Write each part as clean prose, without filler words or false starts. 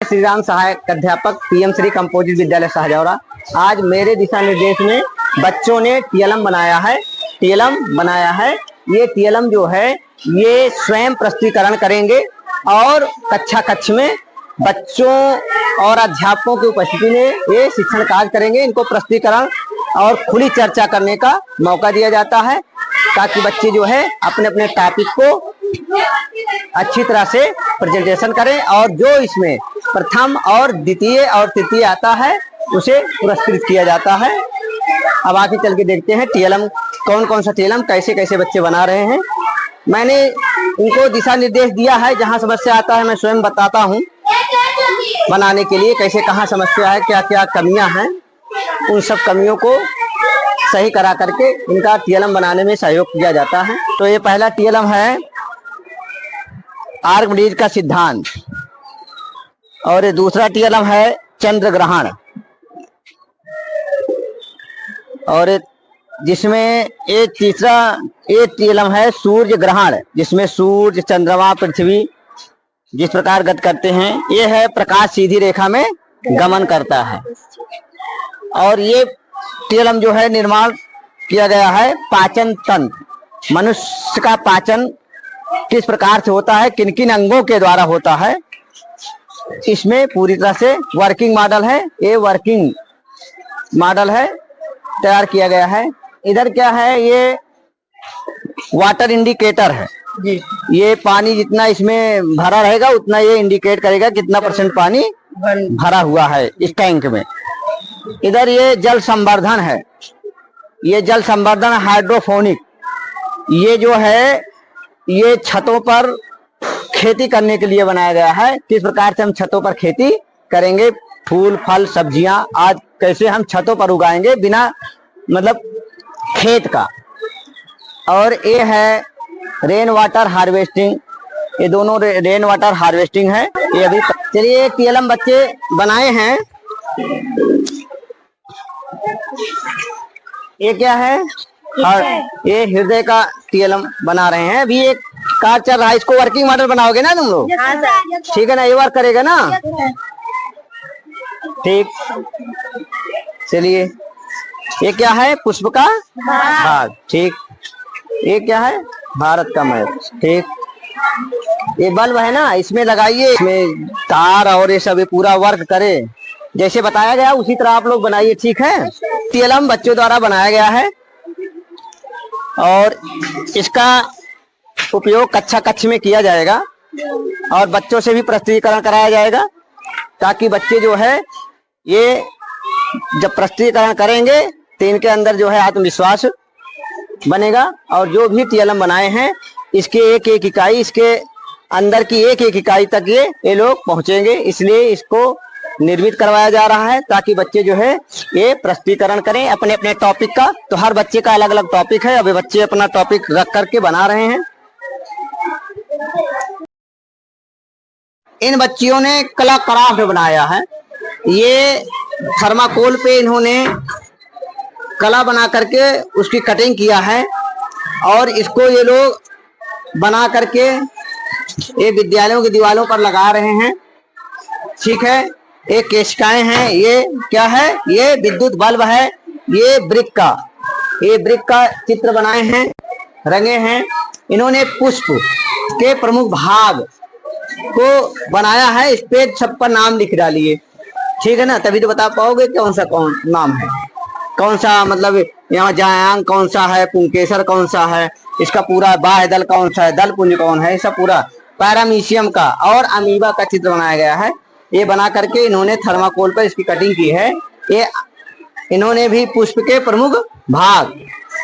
श्री राम सहायक अध्यापक PM Shri composite विद्यालय शाहजौरा। आज मेरे दिशा निर्देश में बच्चों ने टीएलएम बनाया है। ये टीएलएम जो है ये स्वयं प्रस्तुतिकरण करेंगे और कक्षा कक्ष में बच्चों और अध्यापकों की उपस्थिति में ये शिक्षण कार्य करेंगे। इनको प्रस्तुतिकरण और खुली चर्चा करने का मौका दिया जाता है ताकि बच्चे जो है अपने अपने टॉपिक को अच्छी तरह से प्रेजेंटेशन करें और जो इसमें प्रथम और द्वितीय और तृतीय आता है उसे पुरस्कृत किया जाता है। अब आगे चल के देखते हैं टीएलएम कौन सा टीएलएम कैसे कैसे बच्चे बना रहे हैं। मैंने इनको दिशा निर्देश दिया है, जहां समस्या आता है मैं स्वयं बताता हूं बनाने के लिए कैसे कहां समस्या है, क्या क्या कमियां हैं, उन सब कमियों को सही करा करके इनका टीएलएम बनाने में सहयोग किया जाता है। तो ये पहला टीएलएम है आर्कमिडीज का सिद्धांत और ये दूसरा टीएलएम है चंद्र ग्रहण और जिसमें एक तीसरा एक टीएलएम है सूर्य ग्रहण, जिसमें सूर्य चंद्रमा पृथ्वी जिस प्रकार गति करते हैं ये है प्रकाश सीधी रेखा में गमन करता है। और ये टीएलएम जो है निर्माण किया गया है पाचन तंत्र, मनुष्य का पाचन किस प्रकार से होता है, किन किन अंगों के द्वारा होता है, इसमें पूरी तरह से वर्किंग मॉडल है। ये वर्किंग मॉडल है तैयार किया गया है। इधर क्या है, ये वाटर इंडिकेटर है जी। ये पानी जितना इसमें भरा रहेगा उतना ये इंडिकेट करेगा कितना % पानी भरा हुआ है इस टैंक में। इधर ये जल संवर्धन है, ये जल संवर्धन हाइड्रोफोनिक, ये जो है ये छतों पर खेती करने के लिए बनाया गया है। किस प्रकार से हम छतों पर खेती करेंगे, फूल फल सब्जियां आज कैसे हम छतों पर उगाएंगे बिना मतलब खेत का। और ये है रेन वाटर हार्वेस्टिंग, ये दोनों रेन वाटर हार्वेस्टिंग है। ये अभी चलिए टीएलएम बच्चे बनाए हैं। ये क्या है, ये हृदय का टीएलएम बना रहे हैं। अभी एक कार चल रहा है, इसको वर्किंग मॉडल बनाओगे ना तुम लोग? ठीक है ना, ये वर्क करेगा ना? ठीक, चलिए ये क्या है, पुष्प का भाग, ठीक। ये क्या है, भारत का मैप, ठीक। ये बल्ब है ना, इसमें लगाइए, इसमें तार और ये सब पूरा वर्क करे जैसे बताया गया उसी तरह आप लोग बनाइए, ठीक है। टीएलएम बच्चों द्वारा बनाया गया है और इसका उपयोग कक्षा कक्ष में किया जाएगा और बच्चों से भी प्रस्तुतिकरण कराया जाएगा ताकि बच्चे जो है ये जब प्रस्तुतिकरण करेंगे तो इनके अंदर जो है आत्मविश्वास बनेगा। और जो भी टीएलएम बनाए हैं इसके एक एक इकाई, इसके अंदर की एक एक इकाई तक ये लोग पहुंचेंगे, इसलिए इसको निर्मित करवाया जा रहा है ताकि बच्चे जो है ये प्रस्तुतिकरण करें अपने अपने टॉपिक का। तो हर बच्चे का अलग अलग टॉपिक है, अभी बच्चे अपना टॉपिक रख करके बना रहे हैं। इन बच्चियों ने कला क्राफ्ट बनाया है, ये थर्माकोल पे इन्होंने कला बना करके उसकी कटिंग किया है और इसको ये लोग बना करके ये विद्यालयों की दीवारों पर लगा रहे हैं, ठीक है। एक केशिकाएं हैं, ये क्या है, ये विद्युत बल्ब है। ये ब्रिक का चित्र बनाए हैं, रंगे हैं। इन्होंने पुष्प के प्रमुख भाग को बनाया है, इस पे सब पर नाम लिख डालिए, ठीक है ना, तभी तो बता पाओगे कौन नाम है, कौन सा मतलब यहाँ जायांग कौन सा है, पुंकेसर कौन सा है, इसका पूरा बाह्य दल कौन सा है, दल पुंज कौन है, सब पूरा पैरामीशियम का और अमीबा का चित्र बनाया गया है। ये बना करके इन्होंने थर्माकोल पर इसकी कटिंग की है। ये इन्होंने भी पुष्प के प्रमुख भाग,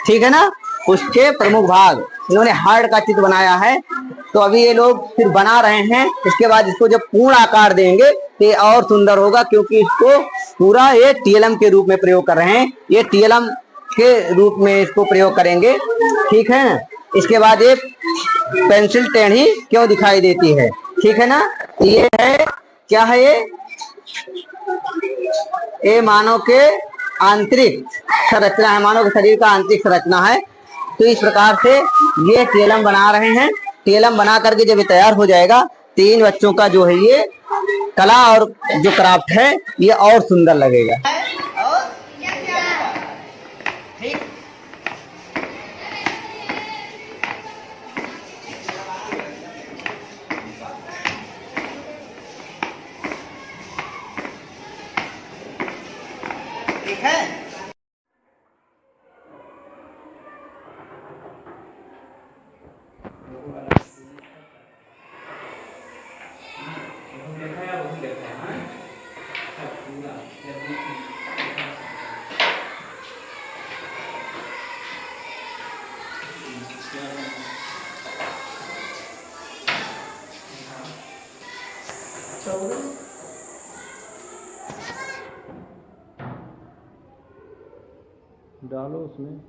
ठीक है ना, पुष्प के प्रमुख भाग इन्होंने हार्ट का चित्र बनाया है। तो अभी ये लोग फिर बना रहे हैं, इसके बाद इसको जब पूर्ण आकार देंगे तो ये और सुंदर होगा क्योंकि इसको पूरा ये टीएलएम के रूप में प्रयोग कर रहे हैं, ये टीएलएम के रूप में इसको प्रयोग करेंगे, ठीक है। इसके बाद ये पेंसिल टेढ़ी क्यों दिखाई देती है, ठीक है ना, ये है क्या है, ये मानव के आंतरिक संरचना है, मानव के शरीर का आंतरिक संरचना है। तो इस प्रकार से ये टीएलएम बना रहे हैं। टीएलएम बना करके जब ये तैयार हो जाएगा तीन बच्चों का जो है ये कला और जो क्राफ्ट है ये और सुंदर लगेगा। और ठीक ठीक है। डालो उसमें।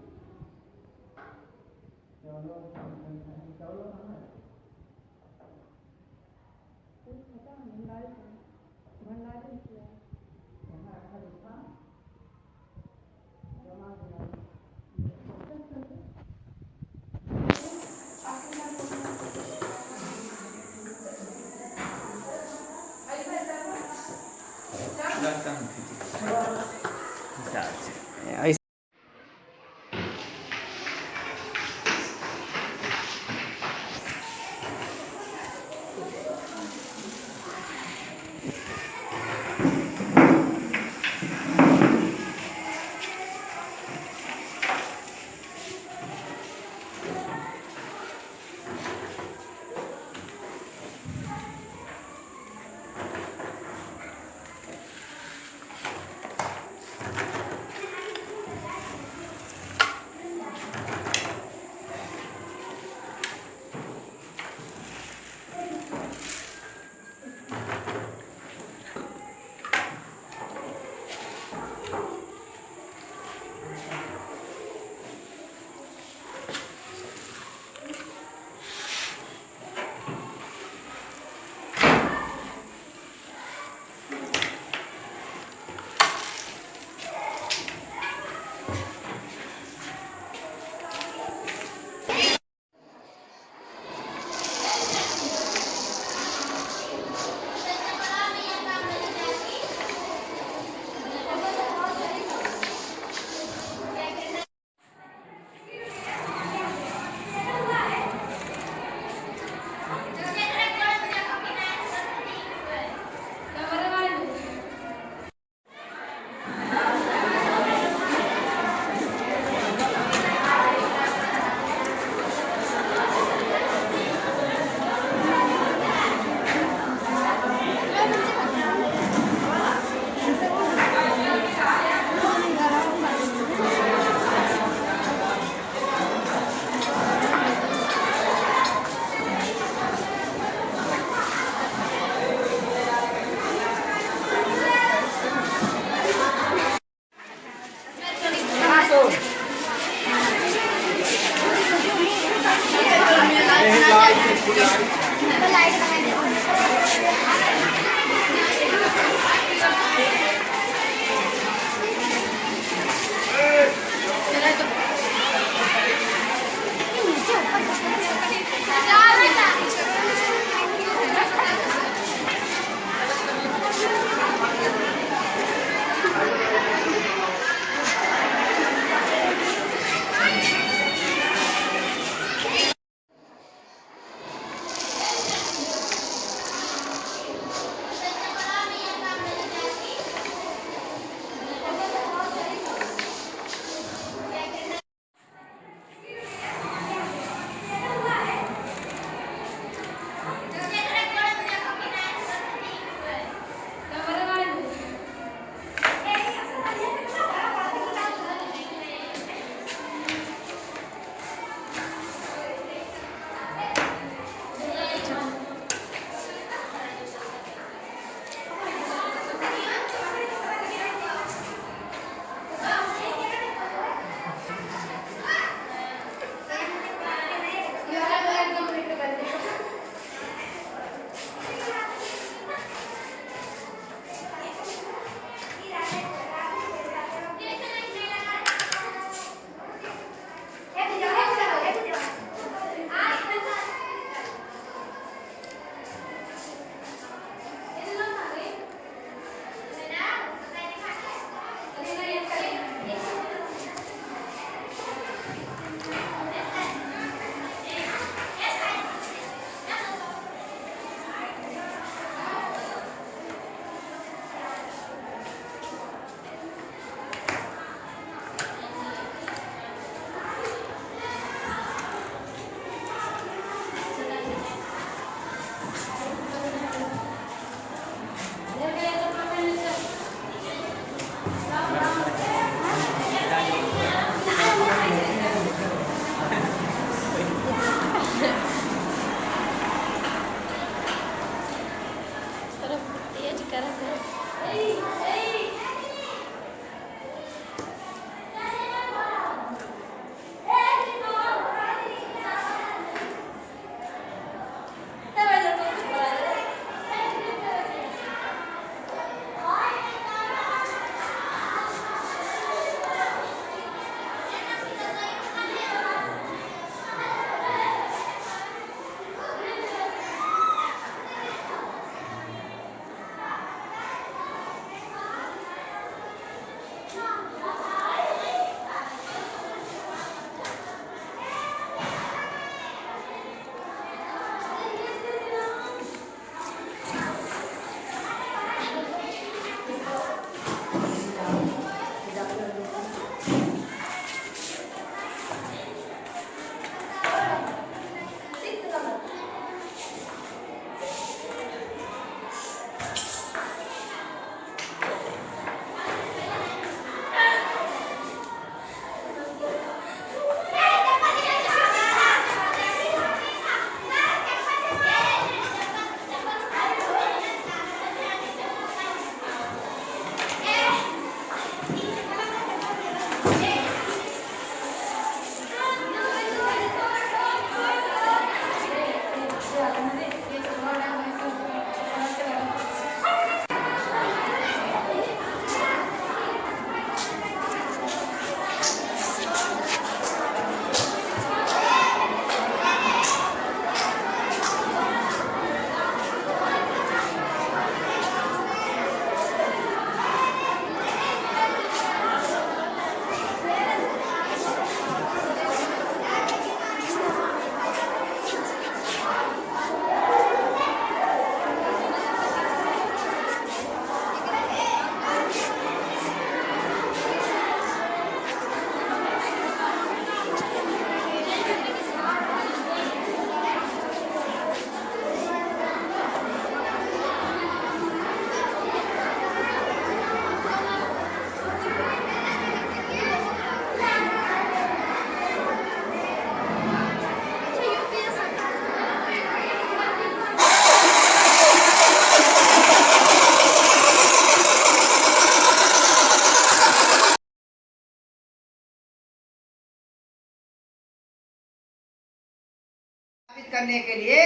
साबित करने के लिए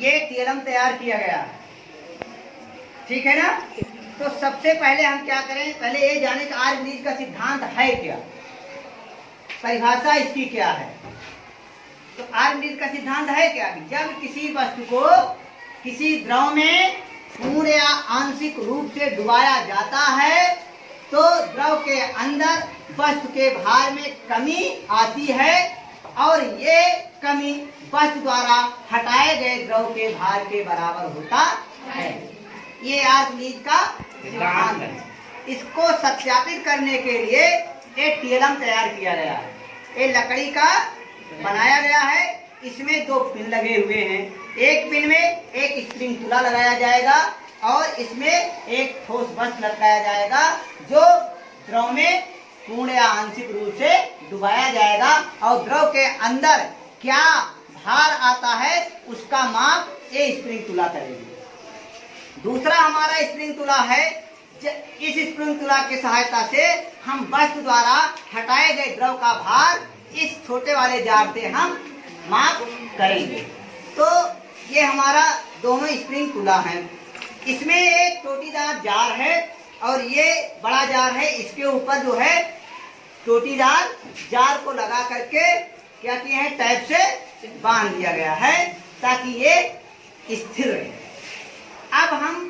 ये थियरम तैयार किया गया है, ठीक है ना। तो सबसे पहले हम क्या करें, पहले ये जाने कि आर्किमिडीज का सिद्धांत है क्या, परिभाषा इसकी क्या है। तो आर्किमिडीज का सिद्धांत है क्या कि जब किसी वस्तु को किसी द्रव में पूर्ण या आंशिक रूप से डुबाया जाता है तो द्रव के अंदर वस्तु के भार में कमी आती है और ये कमी वस्तु द्वारा हटाए गए द्रव के भार के बराबर होता है। ये आर्किमिडीज का सिद्धांत है। इसको सत्यापित करने के लिए एक थियरम तैयार किया गया है। ये लकड़ी का बनाया गया है, इसमें 2 पिन लगे हुए हैं। एक पिन में एक स्प्रिंग तुला लगाया जाएगा और इसमें एक ठोस वस्तु लगाया जाएगा जो द्रव में पूर्ण या आंशिक रूप से डुबाया जाएगा और द्रव के अंदर क्या भार आता है उसका माप ये स्प्रिंग तुला करेगी। दूसरा हमारा स्प्रिंग तुला है, इस स्प्रिंग तुला की सहायता से हम वस्तु द्वारा हटाए गए द्रव का भार इस छोटे वाले जार से हम माप करेंगे। तो ये हमारा दोनों स्प्रिंग तुला है। इसमें एक चोटीदार जार है और ये बड़ा जार है। इसके ऊपर जो है चोटीदार जार को लगा करके क्या किए हैं, टैप से बांध दिया गया है ताकि ये स्थिर रहे। अब हम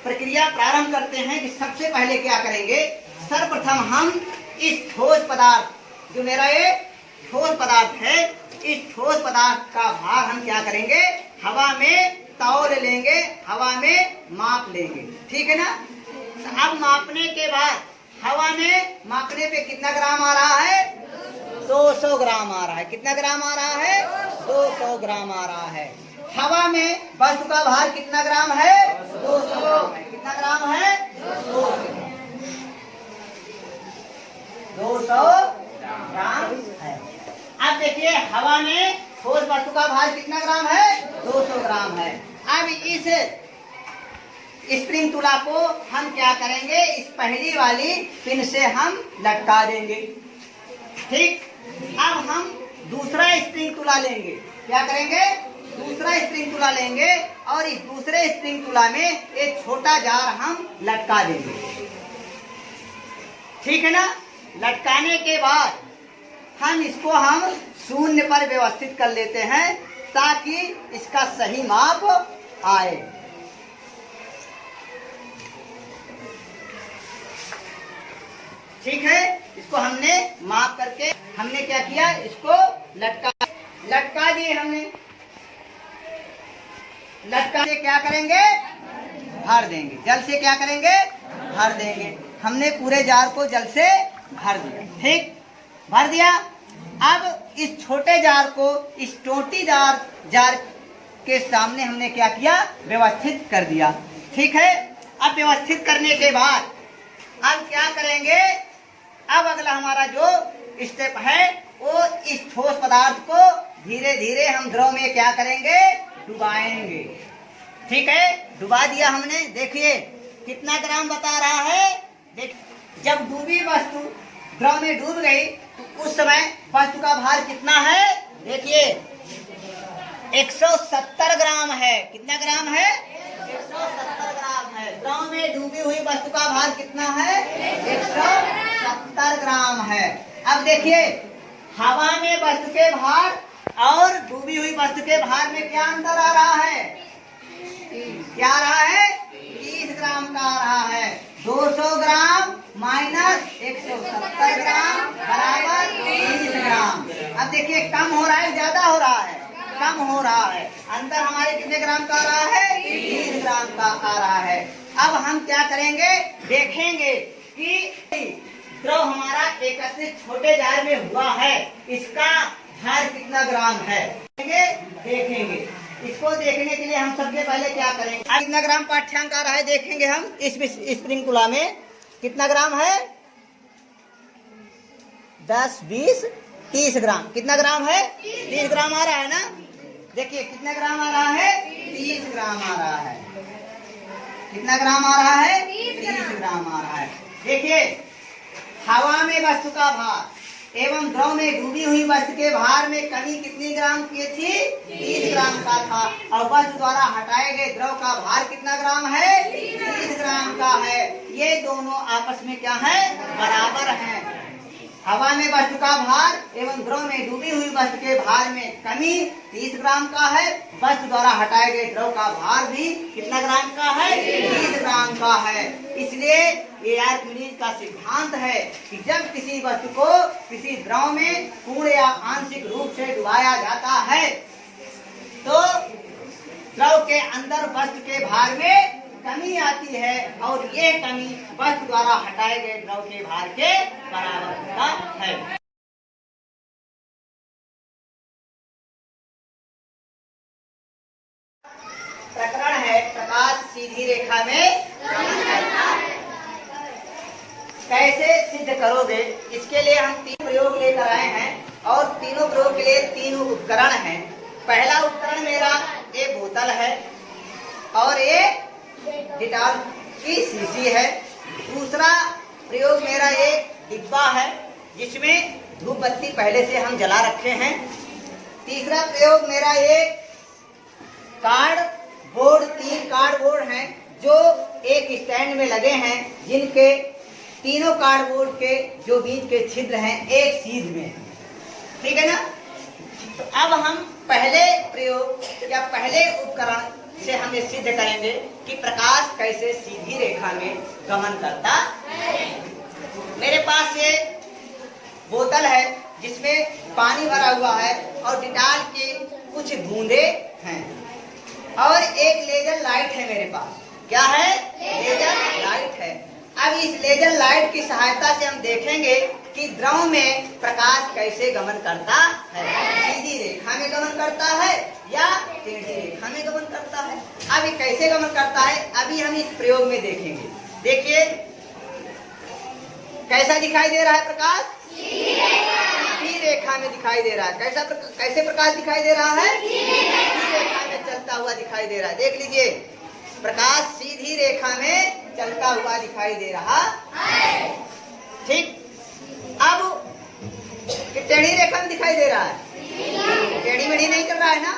प्रक्रिया प्रारंभ करते हैं कि सबसे पहले क्या करेंगे, सर्वप्रथम हम इस ठोस पदार्थ, जो मेरा ये ठोस पदार्थ है, इस ठोस पदार्थ का भार हम क्या करेंगे, हवा में तौल लेंगे, हवा में माप लेंगे, ठीक है ना। तो अब मापने के बाद हवा में मापने पे कितना ग्राम आ रहा है, 200 ग्राम आ रहा है। कितना ग्राम आ रहा है, 200 ग्राम आ रहा है। हवा में वस्तु का भार कितना ग्राम है, 200। कितना ग्राम है, 200 ग्राम है। अब देखिए हवा में ठोस वस्तु का भार कितना ग्राम है, 200 ग्राम है। अब इस स्प्रिंग तुला को हम क्या करेंगे, इस पहली वाली पिन से हम लटका देंगे, ठीक। अब हम दूसरा स्प्रिंग तुला लेंगे, क्या करेंगे, दूसरा स्प्रिंग तुला लेंगे और इस दूसरे स्प्रिंग तुला में एक छोटा जार हम लटका देंगे, ठीक है ना। लटकाने के बाद हम इसको हम शून्य पर व्यवस्थित कर लेते हैं ताकि इसका सही माप आए। ठीक है, इसको हमने माप करके हमने क्या किया, इसको लटका दिए हमने। लटका से क्या करेंगे, भर देंगे, जल से क्या करेंगे, भर देंगे। हमने पूरे जार को जल से भर दिया, ठीक, भर दिया। अब इस छोटे जार को इस चोटीदार जार के सामने हमने क्या किया, व्यवस्थित कर दिया, ठीक है। अब व्यवस्थित करने के बाद अब क्या करेंगे, अब अगला हमारा जो स्टेप है वो इस ठोस पदार्थ को धीरे धीरे हम द्रव में क्या करेंगे, डुबाएंगे, ठीक है। डुबा दिया हमने, देखिए कितना ग्राम बता रहा है। देख, जब डूबी वस्तु द्रव में डूब गई तो उस समय वस्तु का भार कितना है, देखिए 170 ग्राम है। कितना ग्राम है, 170 ग्राम है। द्रव में डूबी हुई वस्तु का भार कितना है, 170 ग्राम है। अब देखिए हवा में वस्तु के भार और डूबी हुई वस्तु के भार में क्या अंतर आ रहा है, क्या आ रहा है, 30 ग्राम का आ रहा है। 200 ग्राम माइनस 170 ग्राम बराबर 30 ग्राम। अब देखिए कम हो रहा है, ज्यादा हो रहा है, कम हो रहा है। अंतर हमारे कितने ग्राम का आ रहा है, 30 ग्राम का आ रहा है। अब हम क्या करेंगे, देखेंगे कि द्रव हमारा एकत्रित छोटे जार में हुआ है, इसका भार कितना ग्राम है, देखेंगे। इसको देखने के लिए हम सबसे पहले क्या करेंगे, कितना ग्राम पाठ्यांक आ रहा है देखेंगे हम। इस स्प्रिंग तुला में कितना ग्राम है, 10, 20, 30 ग्राम। कितना ग्राम है, 30 ग्राम आ रहा है ना। देखिए कितना ग्राम आ रहा है, 30 ग्राम आ रहा है। कितना ग्राम आ रहा है, 30 ग्राम आ रहा है। देखिए हवा में वस्तु का भार एवं द्रव में डूबी हुई वस्तु के भार में कमी कितनी ग्राम की थी? 30 ग्राम का था। और वस्तु द्वारा हटाए गए द्रव का भार कितना ग्राम है? 30 ग्राम का है। ये दोनों आपस में क्या है? बराबर हैं। हवा में वस्तु का भार एवं द्रव में डूबी हुई वस्तु के भार में कमी 30 ग्राम का है। वस्तु द्वारा हटाए गए द्रव का भार भी कितना ग्राम का है? 30 ग्राम का है। इसलिए ये आर्किमिडीज का सिद्धांत है कि जब किसी वस्तु को किसी द्रव में पूर्ण या आंशिक रूप से डुबाया जाता है तो द्रव के अंदर वस्तु के भार में कमी आती है और ये कमी वस्तु द्वारा हटाए गए द्रव के भार के बराबर होता है। प्रकरण है प्रकाश सीधी रेखा में गमन करता है। कैसे सिद्ध करोगे? इसके लिए हम 3 प्रयोग लेकर आए हैं और तीनों प्रयोग के लिए 3 उपकरण हैं। पहला उपकरण मेरा एक बोतल है और एक डिटॉल की शीशी है। दूसरा प्रयोग मेरा एक डिब्बा है जिसमें धूप बत्ती पहले से हम जला रखे हैं। तीसरा प्रयोग मेरा एक कार्डबोर्ड, 3 कार्डबोर्ड हैं जो एक स्टैंड में लगे हैं, जिनके तीनों कार्डबोर्ड के जो बीच के छिद्र हैं एक सीध में, ठीक है ना। तो अब हम पहले प्रयोग या पहले उपकरण से हम ये सिद्ध करेंगे कि प्रकाश कैसे सीधी रेखा में गमन करता है। मेरे पास ये बोतल है जिसमें पानी भरा हुआ है और डिटॉल के कुछ बूंदे हैं और एक लेजर लाइट है मेरे पास। क्या है? लेजर लाइट है। अब इस लेजर लाइट की सहायता से हम देखेंगे कि द्रव में प्रकाश कैसे गमन करता है। सीधी रेखा में गमन करता है या टेढ़ी रेखा में गमन करता है। अब ये कैसे गमन करता है अभी हम इस प्रयोग में देखेंगे। देखिए कैसा दिखाई दे रहा है प्रकाश? सीधी रेखा में दिखाई दे रहा है। कैसे प्रकाश दिखाई दे रहा है? सीधी रेखा में चलता हुआ दिखाई दे रहा है। देख लीजिए प्रकाश सीधी रेखा में चलता हुआ दिखाई दे रहा है। ठीक, अब टेढ़ी रेखा में दिखाई दे रहा है? टेढ़ी मेढ़ी नहीं कर रहा है ना,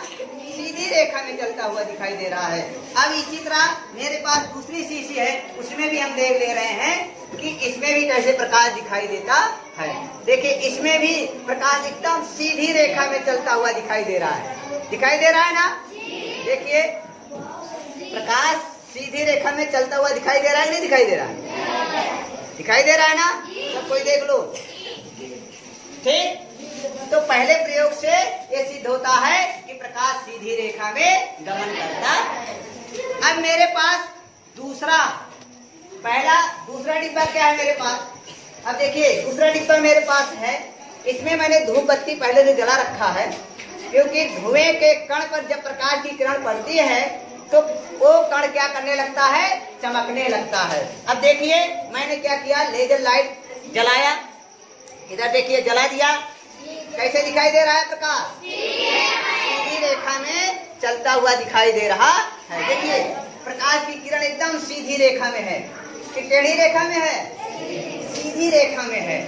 सीधी रेखा में चलता हुआ दिखाई दे रहा है। अब इसी तरह मेरे पास दूसरी शीशी है, उसमें भी हम देख ले रहे हैं कि इसमें भी कैसे प्रकाश दिखाई देता है। देखिए इसमें भी प्रकाश एकदम सीधी रेखा में चलता हुआ दिखाई दे रहा है। दिखाई दे रहा है ना? देखिए प्रकाश सीधी रेखा में चलता हुआ दिखाई दे रहा है, नहीं दिखाई दे रहा है? दिखाई दे रहा है ना? सब कोई देख लो। ठीक, तो पहले प्रयोग से ये सिद्ध होता है कि प्रकाश सीधी रेखा में गमन करता है। अब मेरे पास दूसरा डिब्बा क्या है मेरे पास? अब देखिए दूसरा डिब्बा मेरे पास है, इसमें मैंने धूप बत्ती पहले से जला रखा है, क्योंकि धुएं के कण पर जब प्रकाश की किरण पड़ती है तो वो कण क्या करने लगता है? चमकने लगता है। अब देखिए मैंने क्या किया, लेजर लाइट जलाया, इधर देखिए जला दिया। कैसे दिखाई दे रहा है प्रकाश? सीधी रेखा में चलता हुआ दिखाई दे रहा है। देखिए प्रकाश की किरण एकदम सीधी रेखा में है कि टेढ़ी रेखा में है? सीधी रेखा में है,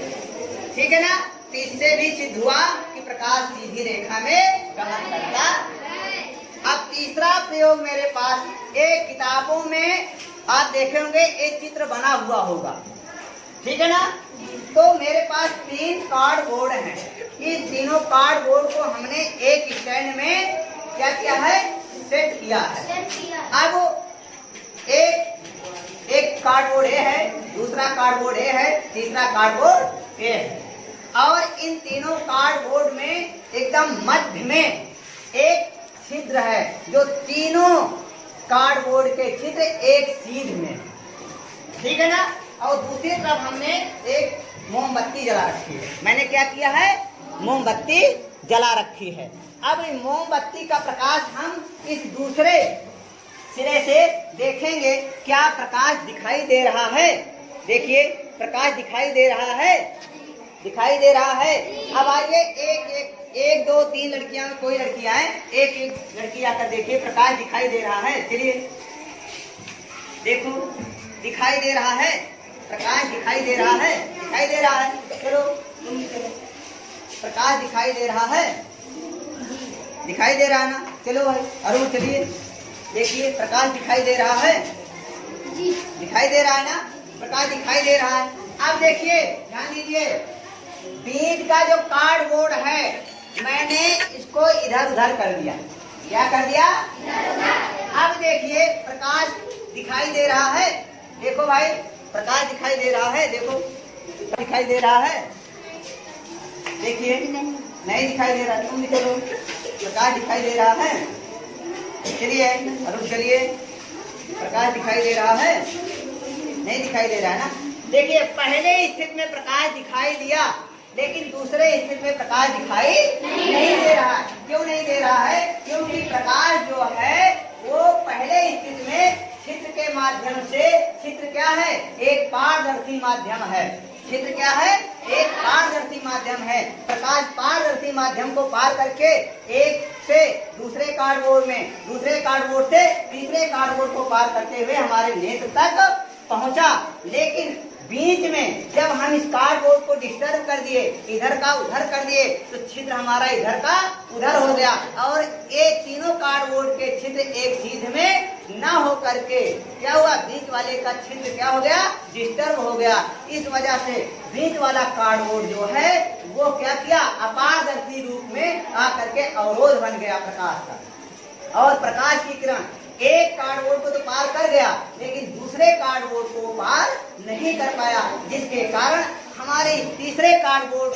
ठीक है ना। तो इससे भी सिद्ध हुआ कि प्रकाश सीधी रेखा में गमन करता है। अब तीसरा प्रयोग मेरे पास एक किताबों में आप देखे होंगे एक चित्र बना हुआ होगा, ठीक है ना। तो मेरे पास 3 कार्डबोर्ड हैं। इन तीनों कार्डबोर्ड को हमने एक स्टैंड में क्या किया है? सेट किया है। अब एक कार्डबोर्ड ए है, दूसरा कार्डबोर्ड ए है, तीसरा कार्डबोर्ड ए है और इन तीनों कार्डबोर्ड में एकदम मध्य में एक छिद्र है, जो तीनों कार्डबोर्ड के छिद्र एक सीध में, ठीक है ना। और दूसरी तरफ हमने एक मोमबत्ती जला रखी है। मैंने क्या किया है? मोमबत्ती जला रखी है। अब इस मोमबत्ती का प्रकाश हम इस दूसरे सिरे से देखेंगे, क्या प्रकाश दिखाई दे रहा है? देखिए प्रकाश दिखाई दे रहा है, दिखाई दे रहा है। अब आइए एक 2 3 लड़कियां में कोई लड़कियां हैं, एक लड़की आकर देखिए प्रकाश दिखाई दे रहा है। चलिए देखो दिखाई दे रहा है, प्रकाश दिखाई दे रहा है, दिखाई दे रहा है। चलो तुम चलो, प्रकाश दिखाई दे रहा है, दिखाई दे रहा है ना। चलो भाई अरुण चलिए, देखिए प्रकाश दिखाई दे रहा है, दिखाई दे रहा है ना, प्रकाश दिखाई दे रहा है। अब देखिए ध्यान दीजिए, बीज का जो कार्डबोर्ड है मैंने इसको इधर उधर कर दिया। क्या कर दिया? अब देखिए प्रकाश दिखाई दे रहा है, देखो भाई प्रकाश दिखाई दे रहा है, देखो दिखाई दे रहा है, देखिए नहीं दिखाई दे रहा, तुम लिखो लो, प्रकाश दिखाई दे रहा है। चलिए अरुण चलिए, प्रकाश दिखाई दे रहा है, नहीं दिखाई दे रहा है ना। देखिए पहले स्थिति में प्रकाश दिखाई दिया, लेकिन दूसरे स्थिति में प्रकाश दिखाई नहीं दे रहा है। क्यों नहीं दे रहा है? क्योंकि प्रकाश जो है वो पहले स्थिति में छिद्र के माध्यम से, छिद्र क्या है? एक पारदर्शी माध्यम है। छिद्र क्या है? एक पारदर्शी माध्यम है। प्रकाश पारदर्शी माध्यम को पार करके एक से दूसरे कार्डबोर्ड में, दूसरे कार्डबोर्ड से तीसरे कार्डबोर्ड को पार करते हुए हमारे नेत्र तक पहुंचा। लेकिन बीच में जब हम इस कार्डबोर्ड को डिस्टर्ब कर दिए, इधर का उधर कर दिए, तो छिद्र हमारा इधर का उधर हो गया और ये तीनों कार्डबोर्ड के छिद्र एक सीध में न हो करके क्या हुआ? बीच वाले का छिद्र क्या हो गया? डिस्टर्ब हो गया। इस वजह से बीच वाला कार्डबोर्ड जो है वो क्या किया? अपारदर्शी रूप में आकर के अवरोध बन गया प्रकाश का। और प्रकाश की किरण एक कार्डबोर्ड को तो पार कर गया, लेकिन दूसरे कार्डबोर्ड को पार नहीं कर पाया, जिसके कारण हमारे तीसरे कार्डबोर्ड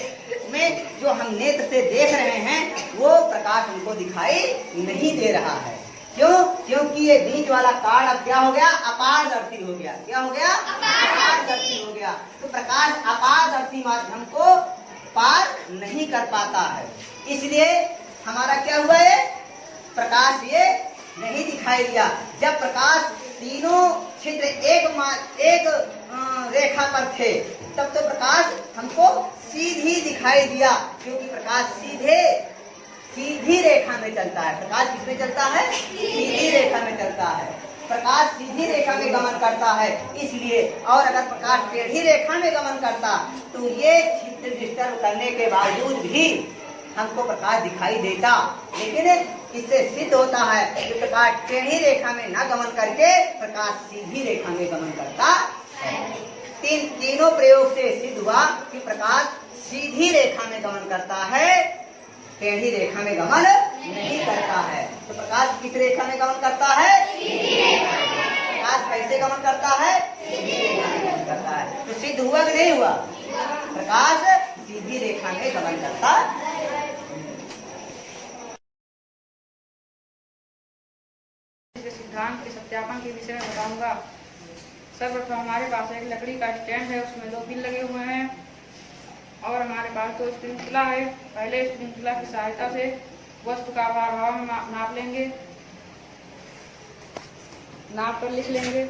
में जो हम नेत्र से देख रहे हैं वो प्रकाश हमको दिखाई नहीं दे रहा है। क्यों? क्योंकि ये बीच वाला कार्ड अब क्या हो गया? अपारदर्शी हो गया। क्या हो गया? अपारदर्शी हो गया। तो प्रकाश अपारदर्शी माध्यम को पार नहीं कर पाता है, इसलिए हमारा क्या हुआ? ये प्रकाश ये नहीं दिखाई दिया। जब प्रकाश तीनों छिद्र एक रेखा पर थे, तब तो प्रकाश हमको सीधी दिखाई दिया, क्योंकि प्रकाश सीधी रेखा में चलता है। प्रकाश किसमें चलता है? सीधी रेखा में चलता है। प्रकाश सीधी रेखा में गमन करता है, इसलिए। और अगर प्रकाश टेढ़ी रेखा में गमन करता तो ये छिद्र डिस्टर्ब करने के बावजूद भी हमको प्रकाश दिखाई देता। लेकिन इससे सिद्ध होता है कि प्रकाश टेढ़ी रेखा में न गमन करके प्रकाश सीधी रेखा में गमन करता है। तीनों प्रयोग से सिद्ध हुआ कि प्रकाश सीधी रेखा में गमन करता है, टेढ़ी रेखा में गमन नहीं करता है। तो प्रकाश किस रेखा में गमन करता है? प्रकाश कैसे गमन करता है? सीधी रेखा में गमन करता है। तो सिद्ध हुआ कि नहीं हुआ? प्रकाश सीधी रेखा में गमन करता है। सिद्धांत के सत्यापन के विषय में बताऊंगा। सर्वप्रथम हमारे पास एक लकड़ी का स्टैंड है, उसमें 2 पिन लगे हुए हैं और हमारे पास 2 स्प्रिंकलर है। पहले स्प्रिंकलर की सहायता से वस्तु का आकार हवा में नाप लेंगे, नाप कर लिख लेंगे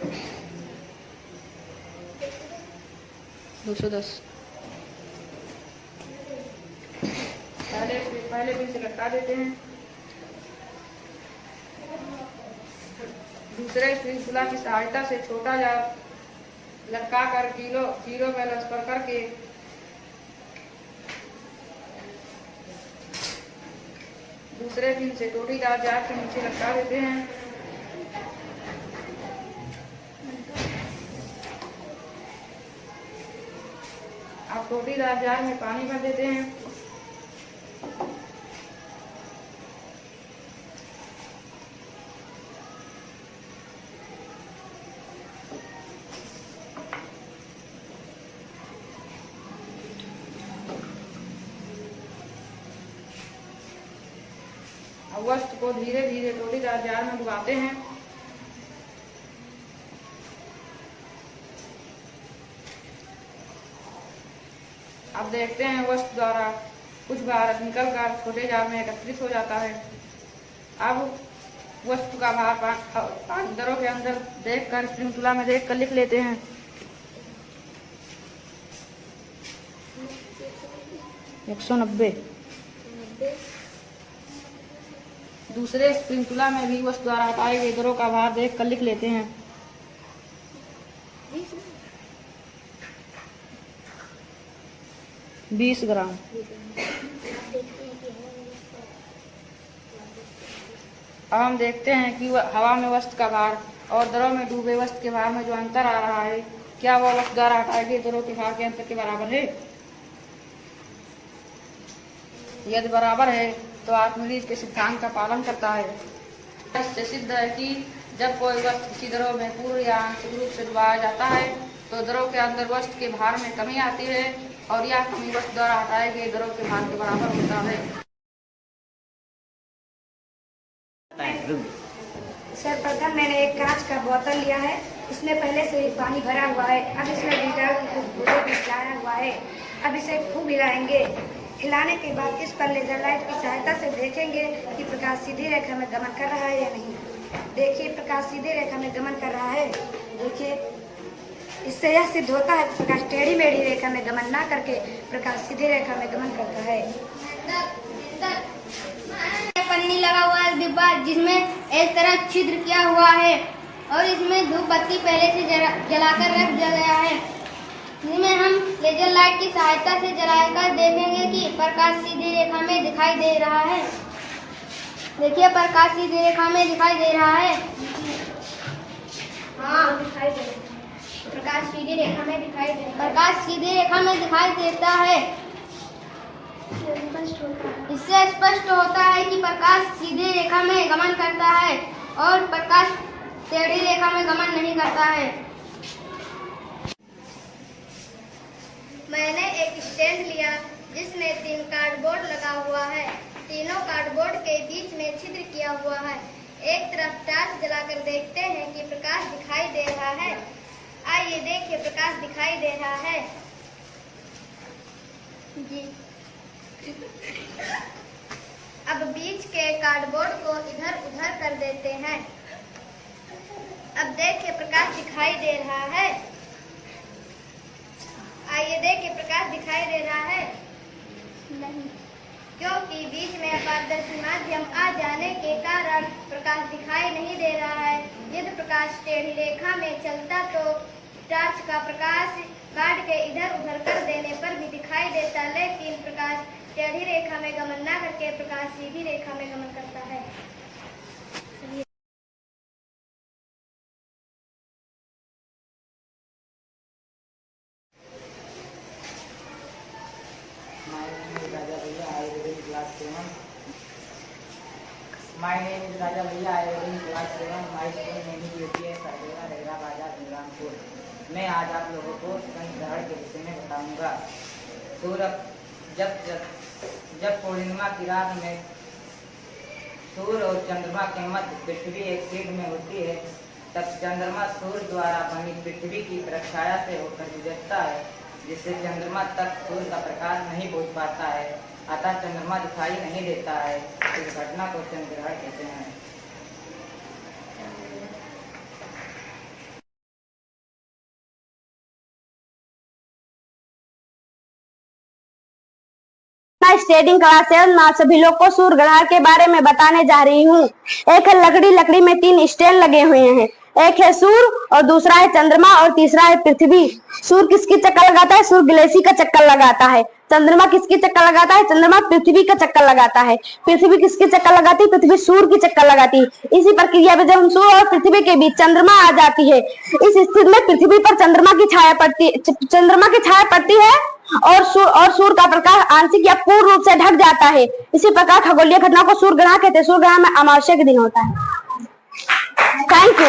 210। पहले पिन से लटका देते हैं। दूसरे स्प्रिंकलर की सहायता से छोटा जार लटका कर जीरो बैलेंस पर करके दूसरे पिन से टोटीदार जार के नीचे लटका देते हैं। अब टोटीदार जार में पानी भर देते हैं। वस्तु को धीरे धीरे टोटीदार जार में डुबाते हैं। अब देखते हैं वस्तु द्वारा कुछ भार निकलकर छोटे जार में एकत्रित हो जाता है। अब वस्तु का भार अंदरों के अंदर देखकर स्प्रिंकलर में देखकर लिख लेते हैं। दूसरे स्प्रिंकलर में भी वस्तु द्वारा हटाए गए दरों का भार देख कर लिख लेते हैं। 20 ग्राम। अब हम देखते हैं कि हवा में वस्तु का भार और दरों में डूबे वस्तु के भार में जो अंतर आ रहा है, क्या वह वस्तु द्वारा हटाए गए दरों के भार के अंतर के बराबर है। यदि बराबर है तो आर्किमिडीज के सिद्धांत का पालन करता है। इससे सिद्ध है कि जब कोई वस्तु किसी दरों में पूर्ण या आंशिक रूप से डुबाया जाता है तो दरों के अंदर वस्तु के भार में कमी आती है और यह कमी वस्तु द्वारा हटाए गए दरों के भार के बराबर होता है। सर्वप्रथम मैंने एक कांच का बोतल लिया है। इसमें पहले से ही पानी भरा हुआ है। अब इसमें डिटर्जेंट मिलाया हुआ है। अब इसे खूब हिलाएंगे। हिलाने के बाद इस पर लेजर लाइट की सहायता से देखेंगे कि प्रकाश सीधी रेखा में गमन कर रहा है या नहीं। देखिए, प्रकाश सीधी रेखा में गमन कर रहा है। देखिए, इससे यह सिद्ध होता है कि प्रकाश टेढ़ी मेढ़ी रेखा में गमन ना करके प्रकाश सीधी रेखा में गमन करता है। पन्नी लगा हुआ है डिब्बा, जिसमें एक तरफ छिद्र किया हुआ है और इसमें धूप बत्ती पहले से जलाकर रख दिया गया है, जिसमें हम लेजर लाइट की सहायता से जलाकर देखेंगे कि प्रकाश सीधी रेखा में दिखाई दे रहा है। देखिए, प्रकाश सीधी रेखा में दिखाई दे रहा है। हाँ, दिखाई दे रहा है। प्रकाश सीधी रेखा में दिखाई दे रहा है। प्रकाश सीधी रेखा में दिखाई देता है। इससे स्पष्ट होता है कि प्रकाश सीधी रेखा में गमन करता है और प्रकाश टेढ़ी रेखा में गमन नहीं करता है। मैंने एक स्टैंड लिया जिसमें 3 कार्डबोर्ड लगा हुआ है। तीनों कार्डबोर्ड के बीच में छिद्र किया हुआ है। एक तरफ टॉर्च जलाकर देखते हैं कि प्रकाश दिखाई दे रहा है। आइए देखिए, प्रकाश दिखाई दे रहा है जी। अब बीच के कार्डबोर्ड को इधर उधर कर देते हैं। अब देखिए, प्रकाश दिखाई दे रहा है। आइए देखिए, प्रकाश दिखाई दे रहा है नहीं, क्योंकि बीच में अपारदर्शी माध्यम आ जाने के कारण प्रकाश दिखाई नहीं दे रहा है। यदि प्रकाश टेढ़ी रेखा में चलता तो टॉर्च का प्रकाश काट के इधर उधर कर देने पर भी दिखाई देता, लेकिन प्रकाश टेढ़ी रेखा में गमन न करके प्रकाश सीधी रेखा में गमन करता है। My name is Raja Bhaiya. I am in class 7. My school name is UPS Sardewa Rehra बाजार बलरामपुर। मैं आज आप लोगों को ग्रहण के विषय में बताऊंगा। सूर्य जब पूर्णिमा की रात में सूर्य और चंद्रमा के मध्य पृथ्वी एक सीध में होती है, तब चंद्रमा सूर्य द्वारा बनी पृथ्वी की प्रकाशछाया से होकर गुजरता है, जिससे चंद्रमा तक सूर्य का प्रकाश नहीं पहुंच पाता है, अतः चंद्रमा दिखाई नहीं देता है। इस घटना को चंद्र ग्रहण कहते हैं। स्टेडिंग क्लास है। मैं सभी लोग को सूर्य ग्रहण के बारे में बताने जा रही हूँ। एक है लकड़ी में 3 स्टैंड लगे हुए हैं। एक है सूर्य और दूसरा है चंद्रमा और तीसरा है पृथ्वी। सूर्य किसकी चक्कर लगाता है? सूर्य ग्लेसी का चक्कर लगाता है। चंद्रमा किसकी चक्कर लगाता है? चंद्रमा पृथ्वी का चक्कर लगाता है। पृथ्वी किसकी चक्कर लगाती है? पृथ्वी सूर्य की चक्कर लगाती है। इसी प्रक्रिया में जब सूर्य और पृथ्वी के बीच चंद्रमा आ जाती है, इस स्थिति में पृथ्वी पर चंद्रमा की छाया पड़ती है और सूर्य का प्रकाश आंशिक या पूर्ण रूप से ढक जाता है। इसी प्रकार खगोलीय घटना को सूर्य ग्रहण कहते हैं। सूर्य ग्रहण में अमावस्या के दिन होता है। Thank you.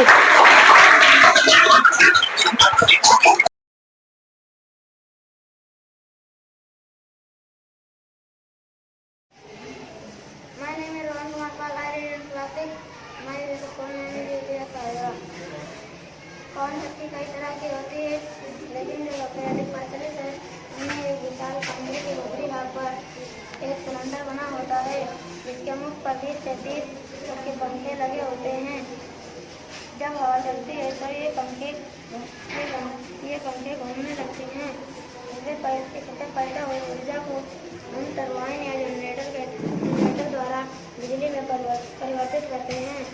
पवन शक्ति कई तरह की होती है, लेकिन जो अत्यधिक प्रचलित है उनमें एक विशाल कमरे के ऊपरी भाग पर एक सिलेंडर बना होता है, जिसके मुख पर 20 से 30 के पंखे लगे होते हैं। जब हवा चलती है तो ये पंखे घूमने लगते हैं। इससे पैदा हुई ऊर्जा को हम टरबाइन या जनरेटर द्वारा बिजली में परिवर्तित करते हैं।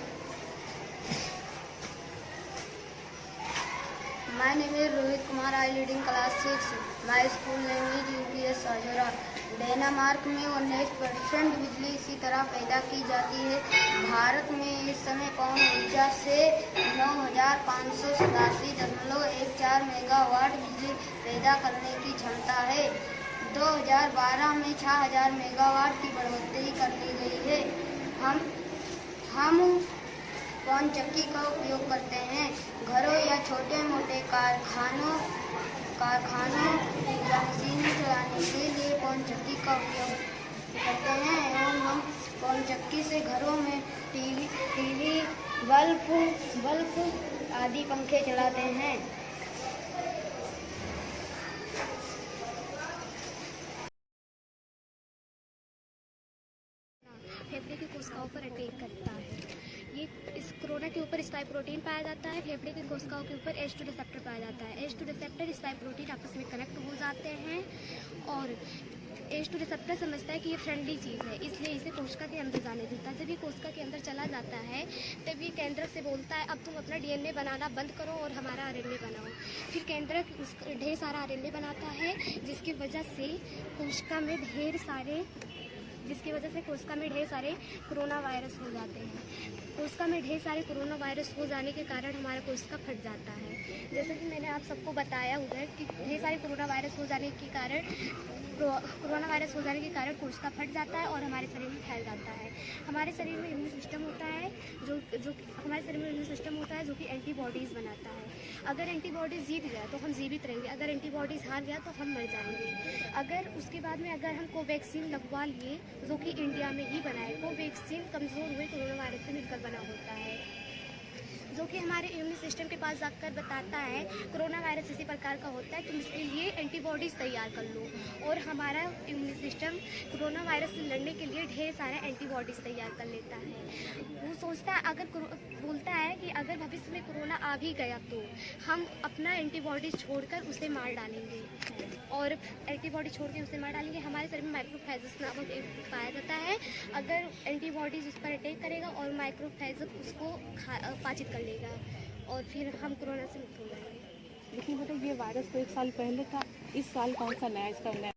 My name is Rohit Kumar. I read in class 6. My school name is UPS Sardewa Denmark में 19% बिजली इसी तरह पैदा की जाती है। भारत में इस समय पवन ऊर्जा से 9,587.14 मेगावाट बिजली पैदा करने की क्षमता है। 2012 में 6,000 मेगावाट की बढ़ोतरी कर ली गई है। हम पवन चक्की का उपयोग करते हैं। घरों या छोटे मोटे कारखानों या मशीनें चलाने के लिए पवन चक्की का उपयोग करते हैं एवं हम पवन चक्की से घरों में टीवी बल्ब आदि पंखे चलाते हैं। फेफड़े की कोशिकाओं पर अटैक करता है। ये इस कोरोना के ऊपर स्पाइक प्रोटीन पाया जाता है। फेफड़े की कोशिकाओं के ऊपर H2 रिसेप्टर पाया जाता है। H2 रिसेप्टर स्पाइक प्रोटीन आपस में कनेक्ट हो जाते हैं और H2 रिसेप्टर समझता है कि ये फ्रेंडली चीज़ है, इसलिए इसे कोशिका के अंदर जाने देता है। जब ये कोशिका के अंदर चला जाता है तब ये केंद्रक से बोलता है अब तुम अपना DNA बनाना बंद करो और हमारा RNA बनाओ। फिर केंद्रक ढेर सारा RNA बनाता है जिसकी वजह से कोशिका में ढेर सारे कोरोना वायरस हो जाते हैं। कोशिका में ढेर सारे कोरोना वायरस हो जाने के कारण हमारा कोशिका फट जाता है। जैसे कि मैंने आप सबको बताया उधर कि ढेर सारे कोरोना वायरस हो जाने के कारण कोशिका फट जाता है और हमारे शरीर में फैल जाता है। हमारे शरीर में इम्यून सिस्टम होता है जो कि एंटीबॉडीज़ बनाता है। अगर एंटीबॉडीज़ जीत गया तो हम जीवित रहेंगे, अगर एंटीबॉडीज़ हार गया तो हम मर जाएंगे। अगर उसके बाद में अगर हम कोवैक्सीन लगवा लिए जो कि इंडिया में ही बना है, कोवैक्सीन कमज़ोर हुए कोरोना वायरस से मिलकर बना होता है जो कि हमारे इम्यून सिस्टम के पास जाकर बताता है कोरोना वायरस इसी प्रकार का होता है, तुम इसके लिए एंटीबॉडीज़ तैयार कर लो। और हमारा इम्यून सिस्टम कोरोना वायरस से लड़ने के लिए ढेर सारे एंटीबॉडीज़ तैयार कर लेता है। वो सोचता है बोलता है कि अगर भविष्य में कोरोना आ भी गया तो हम अपना एंटीबॉडीज़ छोड़कर उसे मार डालेंगे और एंटीबॉडी छोड़ के उसे मार डालेंगे। हमारे शरीर में माइक्रोफेजेस नामक एक पाया जाता है। अगर एंटीबॉडीज़ उस पर अटैक करेगा और माइक्रोफेज उसको पाचित कर लेगा और फिर हम कोरोना से मुक्त हो जाएंगे। लेकिन मतलब ये वायरस तो 1 साल पहले था, इस साल कौन सा नया इसका नया